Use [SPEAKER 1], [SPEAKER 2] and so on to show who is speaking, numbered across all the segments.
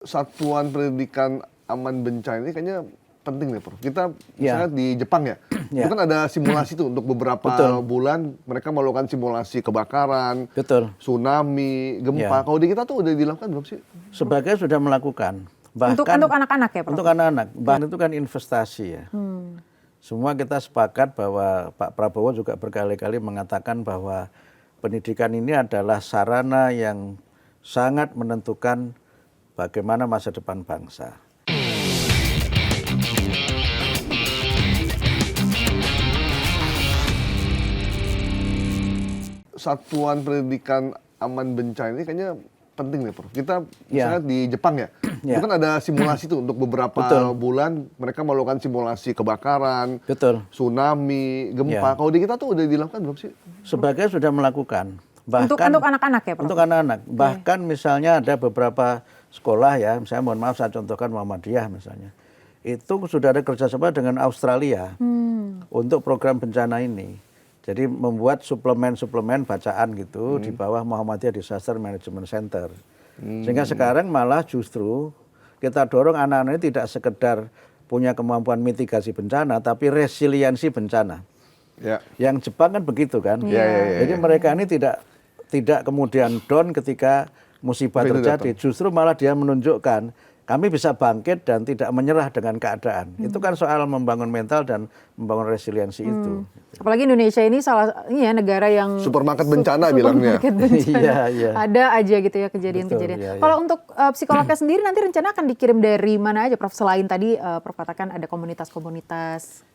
[SPEAKER 1] Satuan Pendidikan Aman Bencana ini kayaknya penting nih, Prof. Kita misalnya di Jepang ya, itu kan ada simulasi tuh untuk beberapa bulan mereka melakukan simulasi kebakaran, tsunami, gempa. Kalau di kita tuh udah dilakukan belum sih?
[SPEAKER 2] Sebagai sudah melakukan.
[SPEAKER 3] Bahkan untuk anak-anak ya, Prof?
[SPEAKER 2] Untuk anak-anak. Bahkan itu kan investasi ya. Semua kita sepakat bahwa Pak Prabowo juga berkali-kali mengatakan bahwa pendidikan ini adalah sarana yang sangat menentukan bagaimana masa depan bangsa.
[SPEAKER 1] Satuan Pendidikan Aman Bencana ini kayaknya penting nih, Prof. Kita misalnya di Jepang ya, itu kan ada simulasi tuh untuk beberapa bulan mereka melakukan simulasi kebakaran, tsunami, gempa. Kalau di kita tuh udah dilakukan belum sih?
[SPEAKER 2] Sebagai sudah melakukan.
[SPEAKER 3] Bahkan untuk anak-anak ya, Prof?
[SPEAKER 2] Untuk anak-anak. Bahkan misalnya ada beberapa sekolah ya, misalnya mohon maaf saya contohkan Muhammadiyah misalnya. Itu sudah ada kerjasama dengan Australia untuk program bencana ini. Jadi membuat suplemen-suplemen bacaan gitu di bawah Muhammadiyah Disaster Management Center. Sehingga sekarang malah justru kita dorong anak-anak ini tidak sekedar punya kemampuan mitigasi bencana, tapi resiliensi bencana. Yang Jepang kan begitu kan. Jadi mereka ini tidak kemudian down ketika musibah terjadi. Justru malah dia menunjukkan kami bisa bangkit dan tidak menyerah dengan keadaan. Itu kan soal membangun mental dan membangun resiliensi itu.
[SPEAKER 3] Apalagi Indonesia ini negara yang
[SPEAKER 1] supermarket bencana bilangnya.
[SPEAKER 3] Ada aja gitu ya kejadian-kejadian. Kalau untuk psikolognya sendiri nanti rencana akan dikirim dari mana aja, Prof? Selain tadi Prof katakan ada komunitas-komunitas.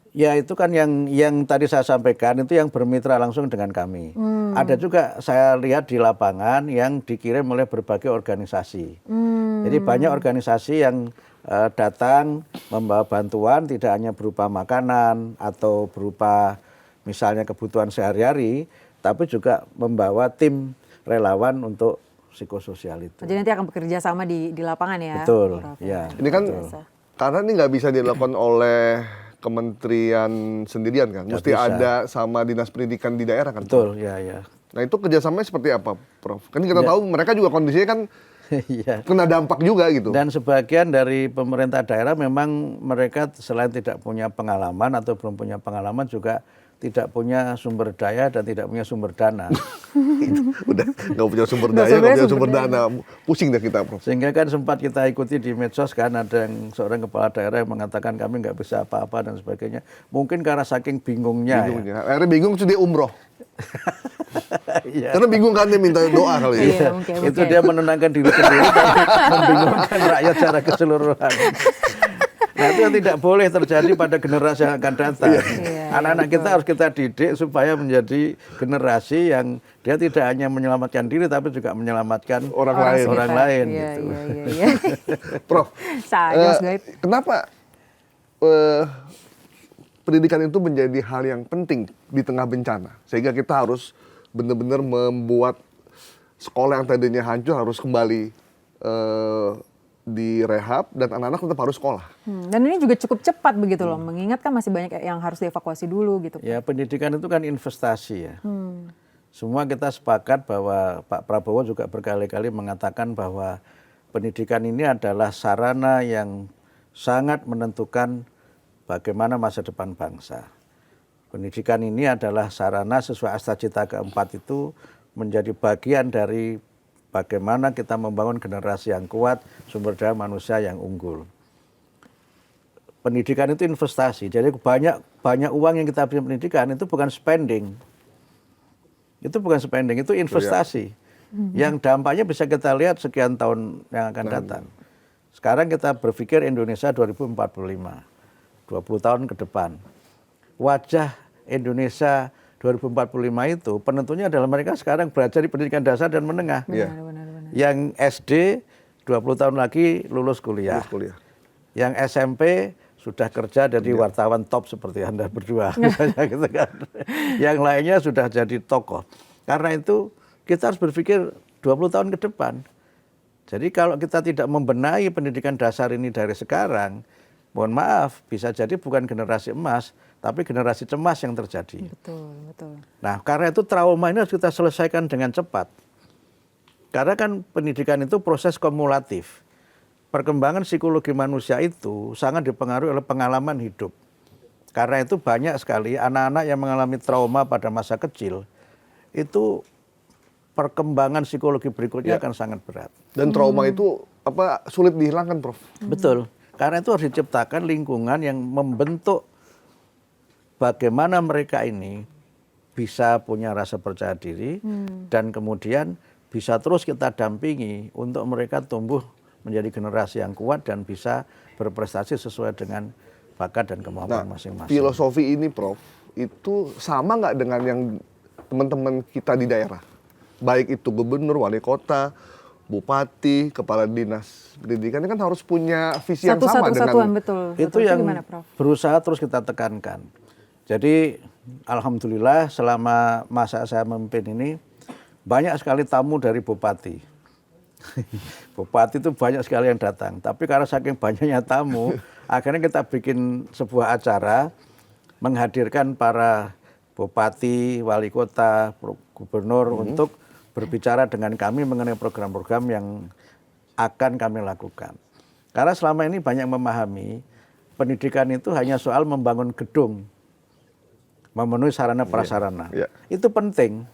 [SPEAKER 2] Ya itu kan yang tadi saya sampaikan itu yang bermitra langsung dengan kami. Ada juga saya lihat di lapangan yang dikirim oleh berbagai organisasi. Jadi banyak organisasi yang datang membawa bantuan tidak hanya berupa makanan atau berupa misalnya kebutuhan sehari-hari, tapi juga membawa tim relawan untuk psikososial itu.
[SPEAKER 3] Jadi nanti akan bekerja sama di lapangan ya?
[SPEAKER 2] Betul.
[SPEAKER 1] Ya. Ini kan karena ini nggak bisa dilakukan oleh kementerian sendirian kan, mesti ada sama dinas pendidikan di daerah kan.
[SPEAKER 2] Betul, ya.
[SPEAKER 1] Nah itu kerjasamanya seperti apa, Prof? Kan kita tahu mereka juga kondisinya kan kena dampak juga gitu.
[SPEAKER 2] Dan sebagian dari pemerintah daerah memang mereka selain tidak punya pengalaman atau belum punya pengalaman juga tidak punya sumber daya dan tidak punya sumber dana.
[SPEAKER 1] Udah nggak punya sumber daya, nggak punya sumber dana, pusing dah kita, Prof.
[SPEAKER 2] Sehingga kan sempat kita ikuti di medsos kan ada yang seorang kepala daerah yang mengatakan kami nggak bisa apa-apa dan sebagainya. Mungkin karena saking bingungnya. Ya.
[SPEAKER 1] Akhirnya bingung tuh dia umroh. Karena bingung kan dia minta doa kali ya.
[SPEAKER 2] Itu dia menenangkan diri sendiri tapi membingungkan rakyat secara keseluruhan. Nah itu yang tidak boleh terjadi pada generasi yang akan datang. Anak-anak kita harus kita didik supaya menjadi generasi yang dia tidak hanya menyelamatkan diri tapi juga menyelamatkan orang lain. Gitu.
[SPEAKER 1] Prof, kenapa pendidikan itu menjadi hal yang penting di tengah bencana? Sehingga kita harus benar-benar membuat sekolah yang tadinya hancur harus kembali direhab dan anak-anak tetap harus sekolah.
[SPEAKER 3] Dan ini juga cukup cepat begitu loh, mengingat kan masih banyak yang harus dievakuasi dulu gitu.
[SPEAKER 2] Ya pendidikan itu kan investasi ya. Semua kita sepakat bahwa Pak Prabowo juga berkali-kali mengatakan bahwa pendidikan ini adalah sarana yang sangat menentukan bagaimana masa depan bangsa. Pendidikan ini adalah sarana sesuai Astra-Cita keempat itu menjadi bagian dari bagaimana kita membangun generasi yang kuat, sumber daya manusia yang unggul. Pendidikan itu investasi, jadi banyak uang yang kita beri pendidikan itu bukan spending. Itu bukan spending, itu investasi. Yang dampaknya bisa kita lihat sekian tahun yang akan datang. Sekarang kita berpikir Indonesia 2045, 20 tahun ke depan. Wajah Indonesia 2045 itu penentunya adalah mereka sekarang belajar di pendidikan dasar dan menengah.
[SPEAKER 3] Benar.
[SPEAKER 2] Yang SD 20 tahun lagi lulus kuliah. Yang SMP sudah kerja jadi wartawan top seperti Anda berdua. Gitu kan. Yang lainnya sudah jadi tokoh. Karena itu kita harus berpikir 20 tahun ke depan. Jadi kalau kita tidak membenahi pendidikan dasar ini dari sekarang, mohon maaf, bisa jadi bukan generasi emas, tapi generasi cemas yang terjadi.
[SPEAKER 3] Betul.
[SPEAKER 2] Nah, karena itu trauma ini harus kita selesaikan dengan cepat. Karena kan pendidikan itu proses kumulatif. perkembangan psikologi manusia itu sangat dipengaruhi oleh pengalaman hidup. Karena itu banyak sekali anak-anak yang mengalami trauma pada masa kecil, itu perkembangan psikologi berikutnya akan sangat berat.
[SPEAKER 1] Dan trauma itu sulit dihilangkan, Prof.
[SPEAKER 2] Betul. Karena itu harus diciptakan lingkungan yang membentuk bagaimana mereka ini bisa punya rasa percaya diri dan kemudian bisa terus kita dampingi untuk mereka tumbuh menjadi generasi yang kuat dan bisa berprestasi sesuai dengan bakat dan kemampuan masing-masing.
[SPEAKER 1] Filosofi ini, Prof, itu sama nggak dengan yang teman-teman kita di daerah? Baik itu gubernur, wali kota, bupati, kepala dinas pendidikan, ini kan harus punya visi yang sama dengan...
[SPEAKER 3] Betul.
[SPEAKER 2] Itu yang
[SPEAKER 3] gimana, Prof?
[SPEAKER 2] Berusaha terus kita tekankan. Jadi alhamdulillah selama masa saya memimpin ini banyak sekali tamu dari bupati. Bupati itu banyak sekali yang datang. Tapi karena saking banyaknya tamu, akhirnya kita bikin sebuah acara menghadirkan para bupati, wali kota, gubernur untuk berbicara dengan kami mengenai program-program yang akan kami lakukan. Karena selama ini banyak memahami pendidikan itu hanya soal membangun gedung, memenuhi sarana prasarana. Itu penting.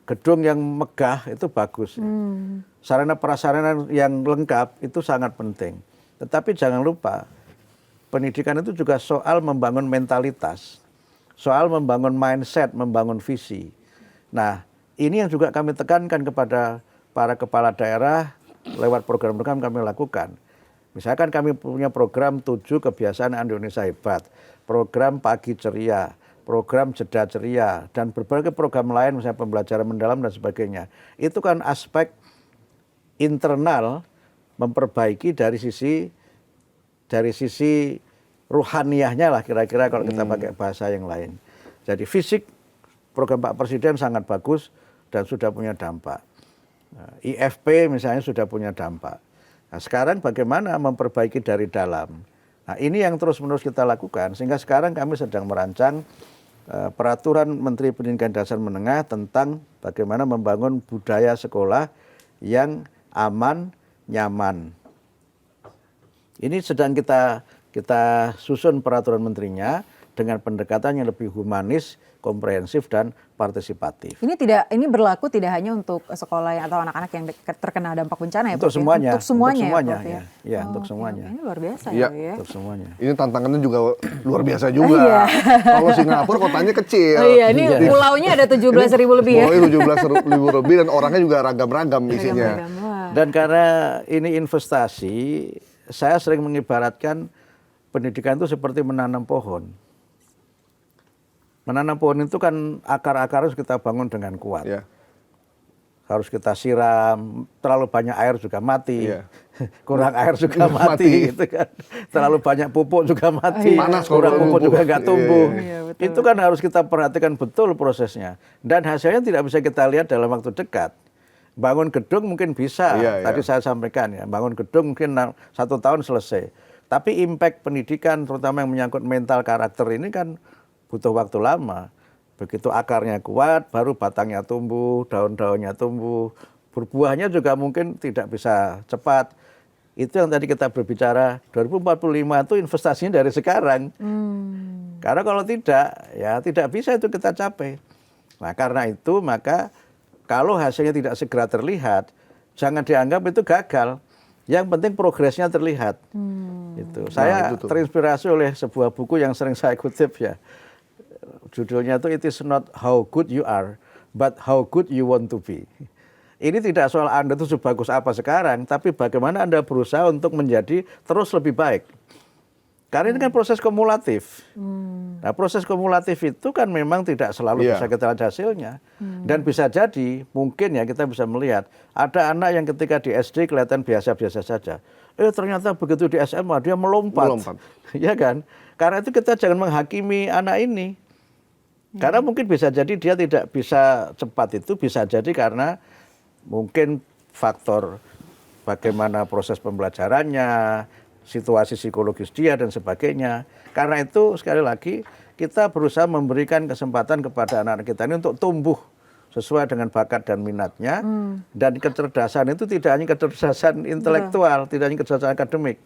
[SPEAKER 2] Gedung yang megah itu bagus. Sarana prasarana yang lengkap itu sangat penting. Tetapi jangan lupa, pendidikan itu juga soal membangun mentalitas, soal membangun mindset, membangun visi. Nah, ini yang juga kami tekankan kepada para kepala daerah lewat program-program kami lakukan. Misalkan kami punya program 7 kebiasaan Indonesia hebat, program pagi ceria, program jeda ceria, dan berbagai program lain misalnya pembelajaran mendalam dan sebagainya. Itu kan aspek internal memperbaiki dari sisi ruhaniyahnya lah kira-kira kalau kita pakai bahasa yang lain. Jadi fisik program Pak Presiden sangat bagus dan sudah punya dampak. Nah, IFP misalnya sudah punya dampak. Nah, sekarang bagaimana memperbaiki dari dalam? Nah, ini yang terus-menerus kita lakukan sehingga sekarang kami sedang merancang peraturan Menteri Pendidikan Dasar Menengah tentang bagaimana membangun budaya sekolah yang aman, nyaman. Ini sedang kita susun peraturan menterinya dengan pendekatan yang lebih humanis, komprehensif dan partisipatif.
[SPEAKER 3] Ini berlaku tidak hanya untuk sekolah atau anak-anak yang terkena dampak bencana ya,
[SPEAKER 2] untuk
[SPEAKER 3] Prof?
[SPEAKER 2] Semuanya.
[SPEAKER 3] Untuk semuanya.
[SPEAKER 2] Untuk semuanya,
[SPEAKER 3] ya, Prof,
[SPEAKER 2] ya, untuk semuanya.
[SPEAKER 3] Ini luar biasa
[SPEAKER 1] ya.
[SPEAKER 2] Untuk semuanya.
[SPEAKER 1] Ini tantangannya juga luar biasa juga. Kalau Singapura kotanya kecil.
[SPEAKER 3] Ini pulaunya ada 17.000 lebih ya.
[SPEAKER 1] Pulaunya 17.000 lebih dan orangnya juga ragam-ragam isinya.
[SPEAKER 2] Dan karena ini investasi, saya sering mengibaratkan pendidikan itu seperti menanam pohon. Menanam pohon itu kan akar-akar harus kita bangun dengan kuat. Yeah. Harus kita siram, terlalu banyak air juga mati. Yeah. Kurang air juga mati. Gitu kan. Terlalu banyak pupuk juga mati.
[SPEAKER 1] Panas,
[SPEAKER 2] kurang pupuk juga nggak tumbuh.
[SPEAKER 3] Yeah.
[SPEAKER 2] Itu kan harus kita perhatikan betul prosesnya. Dan hasilnya tidak bisa kita lihat dalam waktu dekat. Bangun gedung mungkin bisa, tadi saya sampaikan ya. Bangun gedung mungkin 1 tahun selesai. Tapi impact pendidikan terutama yang menyangkut mental karakter ini kan butuh waktu lama. Begitu akarnya kuat, baru batangnya tumbuh, daun-daunnya tumbuh. Berbuahnya juga mungkin tidak bisa cepat. Itu yang tadi kita berbicara, 2045 itu investasinya dari sekarang. Karena kalau tidak, ya tidak bisa itu kita capai. Nah karena itu maka kalau hasilnya tidak segera terlihat, jangan dianggap itu gagal. Yang penting progresnya terlihat. Itu. Saya terinspirasi oleh sebuah buku yang sering saya kutip ya. Judulnya itu It is not how good you are, but how good you want to be. Ini tidak soal Anda itu sebagus apa sekarang, tapi bagaimana Anda berusaha untuk menjadi terus lebih baik. Karena ini kan proses kumulatif. Nah proses kumulatif itu kan memang tidak selalu bisa kita lihat hasilnya. Dan bisa jadi, mungkin ya kita bisa melihat, ada anak yang ketika di SD kelihatan biasa-biasa saja. Ternyata begitu di SMA dia melompat. Ya kan? Karena itu kita jangan menghakimi anak ini. Karena mungkin bisa jadi dia tidak bisa cepat itu, bisa jadi karena mungkin faktor bagaimana proses pembelajarannya, situasi psikologis dia dan sebagainya. Karena itu sekali lagi kita berusaha memberikan kesempatan kepada anak-anak kita ini untuk tumbuh sesuai dengan bakat dan minatnya, dan kecerdasan itu tidak hanya kecerdasan intelektual, tidak hanya kecerdasan akademik.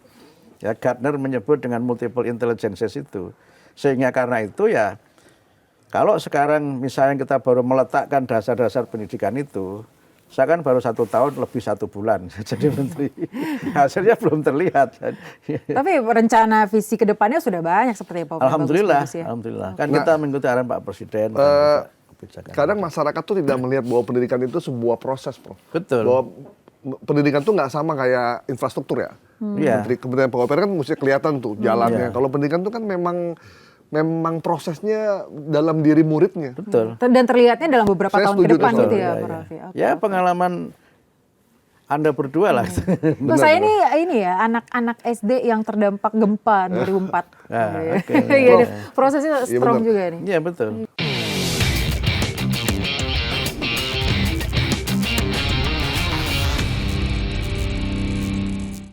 [SPEAKER 2] Ya, Gardner menyebut dengan multiple intelligences itu. Sehingga karena itu ya, kalau sekarang misalnya kita baru meletakkan dasar-dasar pendidikan itu, saya kan baru 1 tahun lebih 1 bulan jadi menteri, hasilnya belum terlihat.
[SPEAKER 1] Tapi
[SPEAKER 3] rencana visi ke depannya sudah banyak seperti Pak.
[SPEAKER 2] Alhamdulillah, alhamdulillah. Kan kita mengikuti arahan Pak Presiden.
[SPEAKER 1] Kadang masyarakat tuh tidak melihat bahwa pendidikan itu sebuah proses, Prof.
[SPEAKER 2] Betul.
[SPEAKER 1] Bahwa pendidikan tuh nggak sama kayak infrastruktur ya.
[SPEAKER 2] Iya.
[SPEAKER 1] Kementerian PUPR kan mesti kelihatan tuh jalannya. Kalau pendidikan tuh kan memang prosesnya dalam diri muridnya.
[SPEAKER 2] Betul.
[SPEAKER 3] Dan terlihatnya dalam beberapa tahun ke depan gitu ya, Pak
[SPEAKER 2] ya.
[SPEAKER 3] Raffi.
[SPEAKER 2] Ya pengalaman Anda berdua lah.
[SPEAKER 3] Tuh, saya ini ya anak-anak SD yang terdampak gempa 2004.
[SPEAKER 2] Nah,
[SPEAKER 3] Prosesnya strong juga nih.
[SPEAKER 2] Iya betul.